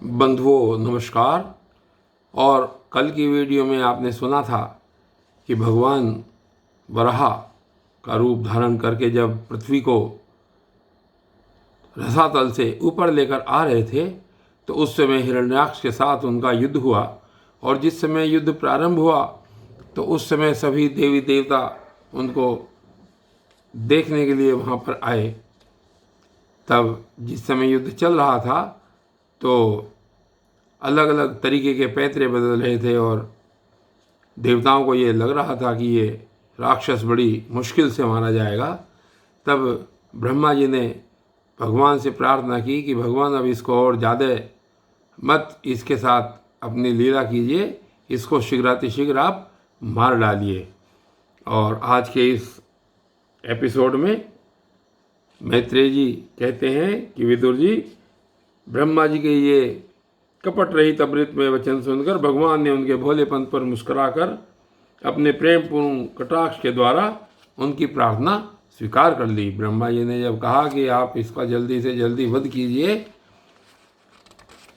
बंधुओं नमस्कार। और कल की वीडियो में आपने सुना था कि भगवान वराह का रूप धारण करके जब पृथ्वी को रसातल से ऊपर लेकर आ रहे थे तो उस समय हिरण्याक्ष के साथ उनका युद्ध हुआ। और जिस समय युद्ध प्रारंभ हुआ तो उस समय सभी देवी देवता उनको देखने के लिए वहाँ पर आए। तब जिस समय युद्ध चल रहा था तो अलग अलग तरीके के पैतरे बदल रहे थे और देवताओं को ये लग रहा था कि ये राक्षस बड़ी मुश्किल से मारा जाएगा। तब ब्रह्मा जी ने भगवान से प्रार्थना की कि भगवान अब इसको और ज़्यादा मत इसके साथ अपनी लीला कीजिए, इसको शीघ्रातिशीघ्र आप मार डालिए। और आज के इस एपिसोड में मैत्रेय जी कहते हैं कि विदुर जी, ब्रह्मा जी के ये कपट रहित अमृत में वचन सुनकर भगवान ने उनके भोलेपन पर मुस्कुराकर अपने प्रेमपूर्ण कटाक्ष के द्वारा उनकी प्रार्थना स्वीकार कर ली। ब्रह्मा जी ने जब कहा कि आप इसका जल्दी से जल्दी वध कीजिए,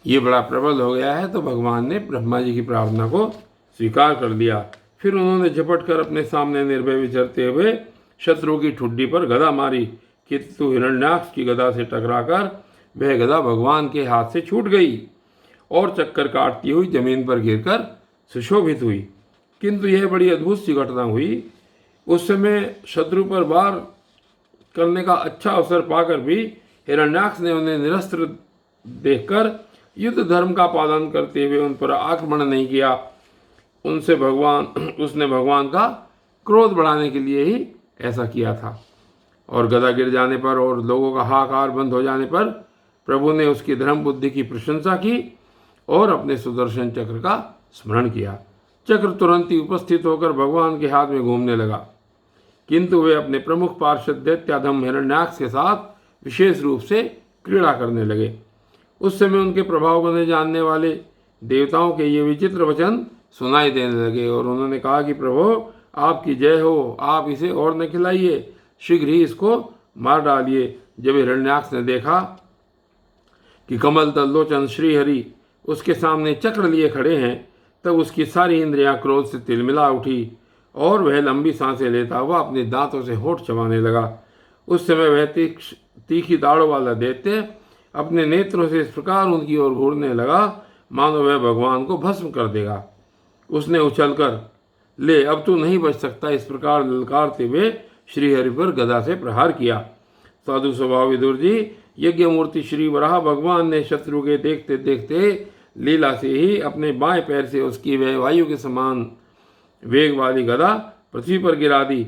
ये बड़ा प्रबल हो गया है, तो भगवान ने ब्रह्मा जी की प्रार्थना को स्वीकार कर लिया। फिर उन्होंने झपट कर अपने सामने निर्भय विचरते हुए शत्रु की ठुड्डी पर गदा मारी, किंतु हिरण्याक्ष की गदा से टकराकर वह गदा भगवान के हाथ से छूट गई और चक्कर काटती हुई जमीन पर गिरकर सुशोभित हुई। किंतु यह बड़ी अद्भुत सी घटना हुई। उस समय शत्रु पर वार करने का अच्छा अवसर पाकर भी हिरण्याक्ष ने उन्हें निरस्त्र देखकर युद्ध धर्म का पालन करते हुए उन पर आक्रमण नहीं किया। उसने भगवान का क्रोध बढ़ाने के लिए ही ऐसा किया था। और गदा गिर जाने पर और लोगों का हाहाकार बंद हो जाने पर प्रभु ने उसकी धर्म बुद्धि की प्रशंसा की और अपने सुदर्शन चक्र का स्मरण किया। चक्र तुरंत ही उपस्थित होकर भगवान के हाथ में घूमने लगा, किंतु वे अपने प्रमुख पार्षद दैत्याधम हिरण्याक्ष के साथ विशेष रूप से क्रीड़ा करने लगे। उस समय उनके प्रभाव को न जानने वाले देवताओं के ये विचित्र वचन सुनाई देने लगे और उन्होंने कहा कि प्रभु आपकी जय हो, आप इसे और न खिलाइए, शीघ्र ही इसको मार डालिए। जब हिरण्याक्ष ने देखा कि कमल दल लोचन श्रीहरि उसके सामने चक्र लिए खड़े हैं, तब उसकी सारी इंद्रियां क्रोध से तिलमिला उठी और वह लंबी सांसें लेता हुआ अपने दांतों से होंठ चबाने लगा। उस समय वह तीखी दाढ़ों वाला दैत्य अपने नेत्रों से इस प्रकार उनकी ओर घूरने लगा मानो वह भगवान को भस्म कर देगा। उसने उछलकर ले अब तू नहीं बच सकता, इस प्रकार ललकारते हुए श्रीहरि पर गदा से प्रहार किया। साधु स्वभाव विदुर जी, यज्ञ मूर्ति श्री वराह भगवान ने शत्रु के देखते देखते लीला से ही अपने बाएं पैर से उसकी वह वायु के समान वेग वाली गदा पृथ्वी पर गिरा दी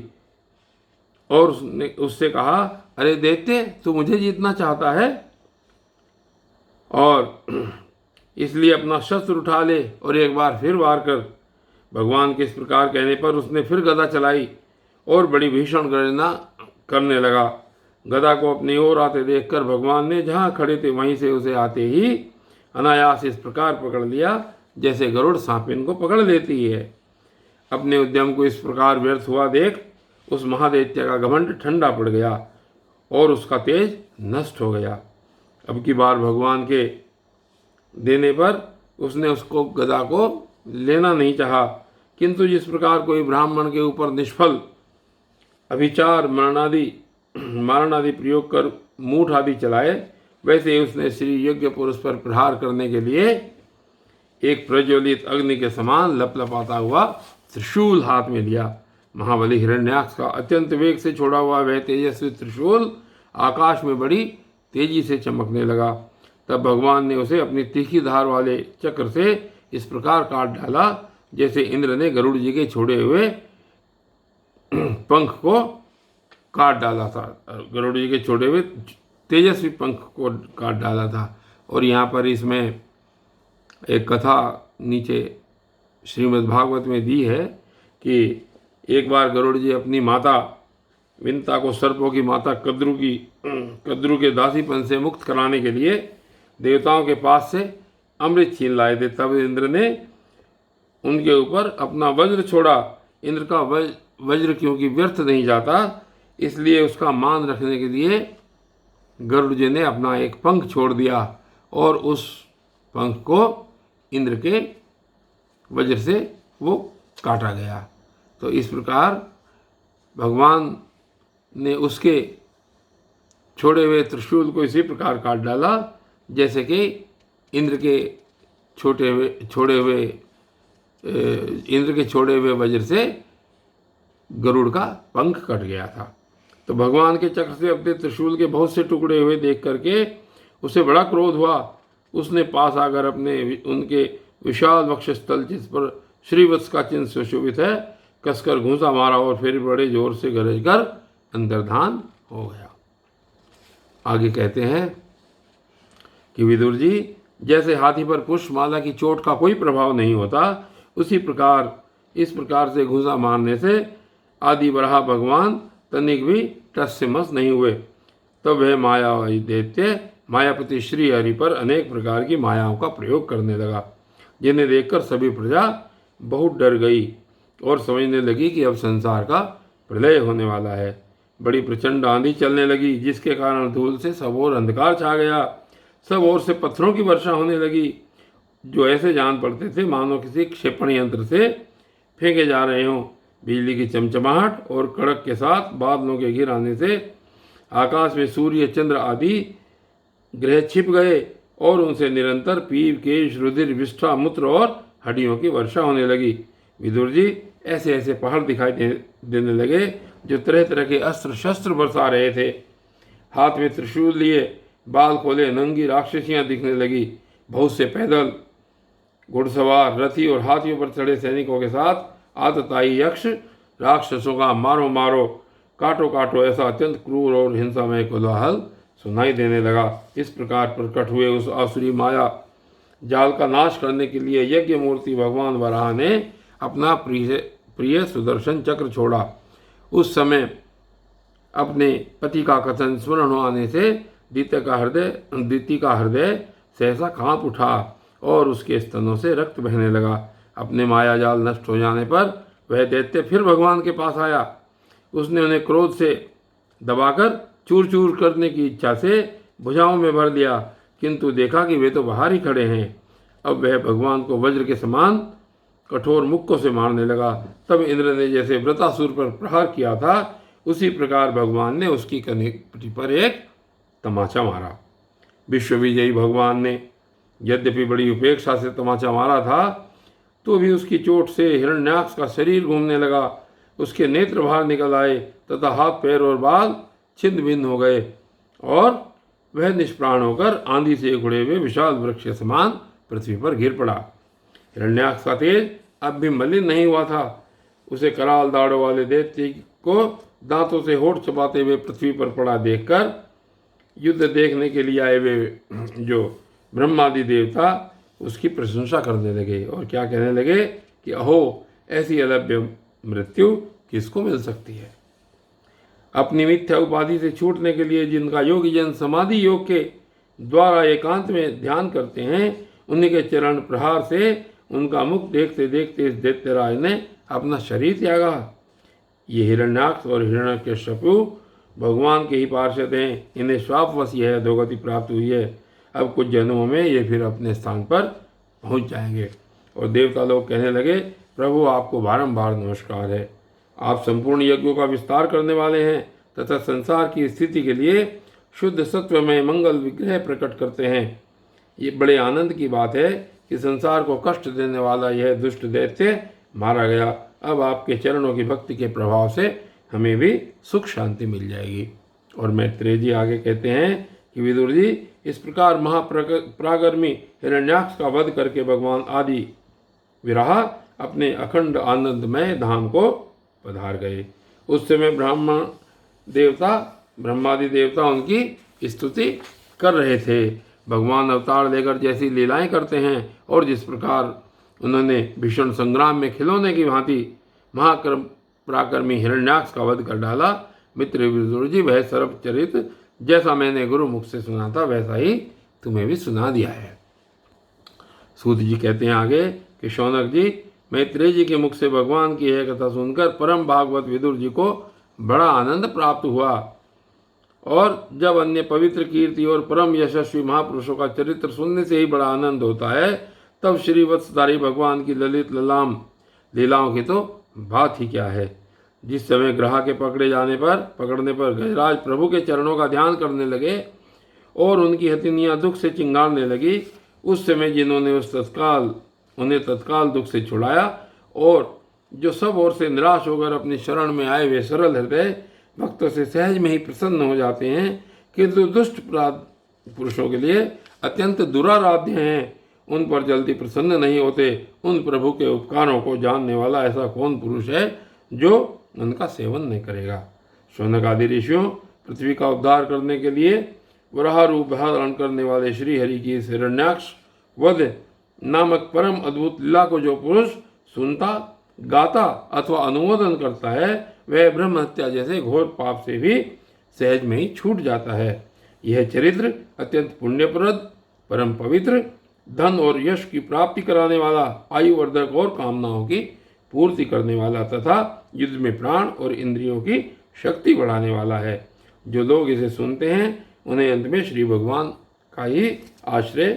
और उससे कहा, अरे दैत्य, तू मुझे जीतना चाहता है और इसलिए अपना शस्त्र उठा ले और एक बार फिर वार कर। भगवान के इस प्रकार कहने पर उसने फिर गदा चलाई और बड़ी भीषण गर्जना करने लगा। गदा को अपनी ओर आते देखकर भगवान ने जहाँ खड़े थे वहीं से उसे आते ही अनायास इस प्रकार पकड़ लिया जैसे गरुड़ सांपिन को पकड़ लेती है। अपने उद्यम को इस प्रकार व्यर्थ हुआ देख उस महादैत्य का घमंड ठंडा पड़ गया और उसका तेज नष्ट हो गया। अब की बार भगवान के देने पर उसने उसको गदा को लेना नहीं चाहा, किंतु जिस प्रकार कोई ब्राह्मण के ऊपर निष्फल अभिचार मारणादि प्रयोग कर मूठ आदि चलाए, वैसे ही उसने श्री यज्ञ पुरुष पर प्रहार करने के लिए एक प्रज्वलित अग्नि के समान लपलपाता हुआ त्रिशूल हाथ में लिया। महाबली हिरण्याक्ष का अत्यंत वेग से छोड़ा हुआ वह तेजस्वी त्रिशूल आकाश में बड़ी तेजी से चमकने लगा। तब भगवान ने उसे अपनी तीखी धार वाले चक्र से इस प्रकार काट डाला जैसे इंद्र ने गरुड़ जी के छोड़े हुए पंख को काट डाला था, गरुड़ जी के छोड़े हुए तेजस्वी पंख को काट डाला था। और यहाँ पर इसमें एक कथा नीचे श्रीमद् भागवत में दी है कि एक बार गरुड़ जी अपनी माता विंता को सर्पों की माता कद्रु के दासीपन से मुक्त कराने के लिए देवताओं के पास से अमृत छीन लाए थे। तब इंद्र ने उनके ऊपर अपना वज्र छोड़ा। इंद्र का वज्र क्योंकि व्यर्थ नहीं जाता, इसलिए उसका मान रखने के लिए गरुड़ जी ने अपना एक पंख छोड़ दिया और उस पंख को इंद्र के वज्र से वो काटा गया। तो इस प्रकार भगवान ने उसके छोड़े हुए त्रिशूल को इसी प्रकार काट डाला जैसे कि इंद्र के छोड़े हुए वज्र से गरुड़ का पंख कट गया था। तो भगवान के चक्र से अपने त्रिशूल के बहुत से टुकड़े हुए देख करके उसे बड़ा क्रोध हुआ। उसने पास आकर उनके विशाल वक्षस्थल जिस पर श्रीवत्स का चिन्ह सुशोभित है कसकर घूंसा मारा और फिर बड़े जोर से गरज कर अंतर्धान हो गया। आगे कहते हैं कि विदुर जी जैसे हाथी पर पुष्पमाला की चोट का कोई प्रभाव नहीं होता उसी प्रकार इस प्रकार से घूंसा मारने से आदि बराह भगवान तनिक भी टस से मस नहीं हुए। तब वह मायावी दैत्य मायापति श्री हरि पर अनेक प्रकार की मायाओं का प्रयोग करने लगा, जिन्हें देखकर सभी प्रजा बहुत डर गई और समझने लगी कि अब संसार का प्रलय होने वाला है। बड़ी प्रचंड आंधी चलने लगी जिसके कारण धूल से सब ओर अंधकार छा गया। सब ओर से पत्थरों की वर्षा होने लगी जो ऐसे जान पड़ते थे मानो किसी क्षेपण यंत्र से फेंके जा रहे हों। बिजली की चमचमाहट और कड़क के साथ बादलों के घिर आने से आकाश में सूर्य चंद्र आदि ग्रह छिप गए और उनसे निरंतर पीप केश रुधिर विष्ठा मूत्र और हड्डियों की वर्षा होने लगी। विदुर जी ऐसे ऐसे पहाड़ दिखाई देने लगे जो तरह तरह के अस्त्र शस्त्र बरसा रहे थे। हाथ में त्रिशूल लिए बाल खोले नंगी राक्षसियां दिखने लगी। बहुत से पैदल घुड़सवार रथी और हाथियों पर चढ़े सैनिकों के साथ आतताई यक्ष राक्षसों का मारो मारो काटो काटो ऐसा अत्यंत क्रूर और हिंसामय कोलाहल सुनाई देने लगा। इस प्रकार प्रकट हुए उस आसुरी माया जाल का नाश करने के लिए यज्ञ मूर्ति भगवान वराह ने अपना प्रिय सुदर्शन चक्र छोड़ा। उस समय अपने पति का कथन स्मरण आने से दीति का हृदय सहसा कांप उठा और उसके स्तनों से रक्त बहने लगा। अपने माया जाल नष्ट हो जाने पर वह दैत्य फिर भगवान के पास आया। उसने उन्हें क्रोध से दबाकर चूर चूर करने की इच्छा से भुजाओं में भर लिया, किंतु देखा कि वे तो बाहर ही खड़े हैं। अब वह भगवान को वज्र के समान कठोर मुक्कों से मारने लगा। तब इंद्र ने जैसे वृतासुर पर प्रहार किया था उसी प्रकार भगवान ने उसकी कटी पर एक तमाचा मारा। विश्व विजयी भगवान ने यद्यपि बड़ी उपेक्षा से तमाचा मारा था तो भी उसकी चोट से हिरण्याक्ष का शरीर घूमने लगा। उसके नेत्र बाहर निकल आए तथा हाथ पैर और बाल छिन्न भिन्न हो गए और वह निष्प्राण होकर आंधी से उखड़े हुए विशाल वृक्ष के समान पृथ्वी पर गिर पड़ा। हिरण्याक्ष का तेज अब भी मलिन नहीं हुआ था। उसे कराल दाढ़ों वाले दैत्य को दांतों से होठ चबाते हुए पृथ्वी पर पड़ा देखकर युद्ध देखने के लिए आए हुए जो ब्रह्मादि देवता उसकी प्रशंसा करने लगे और क्या कहने लगे कि अहो ऐसी अलभ्य मृत्यु किसको मिल सकती है। अपनी मिथ्या उपाधि से छूटने के लिए जिनका योगी जन समाधि योग के द्वारा एकांत में ध्यान करते हैं उन्हीं के चरण प्रहार से उनका मुख देखते देखते इस दैत्यराज ने अपना शरीर त्यागा। ये हिरण्याक्ष और हिरण्यकश्यपु भगवान के ही पार्षद हैं। इन्हें श्रापवश यह अधोगति प्राप्त हुई है। अब कुछ जन्मों में ये फिर अपने स्थान पर पहुंच जाएंगे। और देवता लोग कहने लगे प्रभु आपको बारंबार नमस्कार है। आप संपूर्ण यज्ञों का विस्तार करने वाले हैं तथा संसार की स्थिति के लिए शुद्ध सत्व में मंगल विग्रह प्रकट करते हैं। ये बड़े आनंद की बात है कि संसार को कष्ट देने वाला यह दुष्ट दैत्य मारा गया। अब आपके चरणों की भक्ति के प्रभाव से हमें भी सुख शांति मिल जाएगी। और मैत्रेय जी आगे कहते हैं कि विदुर जी इस प्रकार महाप्रागर्मी हिरण्याक्ष का वध करके भगवान आदि विराह अपने अखंड आनंदमय धाम को पधार गए। उस समय ब्रह्मादि देवता उनकी स्तुति कर रहे थे। भगवान अवतार लेकर जैसी लीलाएं करते हैं और जिस प्रकार उन्होंने भीषण संग्राम में खिलौने की भांति महापराक्रमी हिरण्याक्ष का वध कर डाला। मित्र विदुर जी वह सर्वचरित जैसा मैंने गुरु मुख से सुना था वैसा ही तुम्हें भी सुना दिया है। सूत जी कहते हैं आगे कि शौनक जी मैत्रेय जी के मुख से भगवान की यह कथा सुनकर परम भागवत विदुर जी को बड़ा आनंद प्राप्त हुआ और जब अन्य पवित्र कीर्ति और परम यशस्वी महापुरुषों का चरित्र सुनने से ही बड़ा आनंद होता है, तब श्री वत्सधारी भगवान की ललित ललाम लीलाओं की तो बात ही क्या है। जिस समय ग्राह के पकड़ने पर गजराज प्रभु के चरणों का ध्यान करने लगे और उनकी हथिनियाँ दुख से चिंगारने लगी, उस समय जिन्होंने उन्हें तत्काल दुख से छुड़ाया और जो सब ओर से निराश होकर अपनी शरण में आए वे सरल हृदय भक्तों से सहज में ही प्रसन्न हो जाते हैं, किंतु दुष्ट पुरुषों के लिए अत्यंत दुराराध्य हैं, उन पर जल्दी प्रसन्न नहीं होते। उन प्रभु के उपकारों को जानने वाला ऐसा कौन पुरुष है जो उनका सेवन नहीं करेगा। शौनक आदि ऋषियों पृथ्वी का उद्धार करने के लिए वराह रूप धारण करने वाले श्री हरि की इस हिरण्याक्ष वध नामक परम अद्भुत लीला को जो पुरुष सुनता, गाता अथवा अनुमोदन करता है, वह ब्रह्म हत्या जैसे घोर पाप से भी सहज में ही छूट जाता है। यह चरित्र अत्यंत पुण्यप्रद, परम पवित्र, धन और यश की प्राप्ति कराने वाला, आयुवर्धक और कामनाओं की पूर्ति करने वाला तथा युद्ध में प्राण और इंद्रियों की शक्ति बढ़ाने वाला है। जो लोग इसे सुनते हैं उन्हें अंत में श्री भगवान का ही आश्रय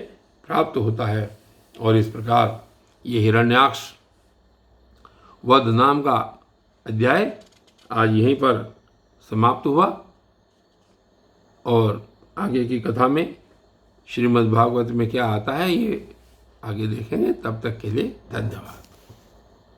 प्राप्त होता है। और इस प्रकार ये हिरण्याक्ष वध नाम का अध्याय आज यहीं पर समाप्त हुआ और आगे की कथा में श्रीमद् भागवत में क्या आता है ये आगे देखेंगे। तब तक के लिए धन्यवाद।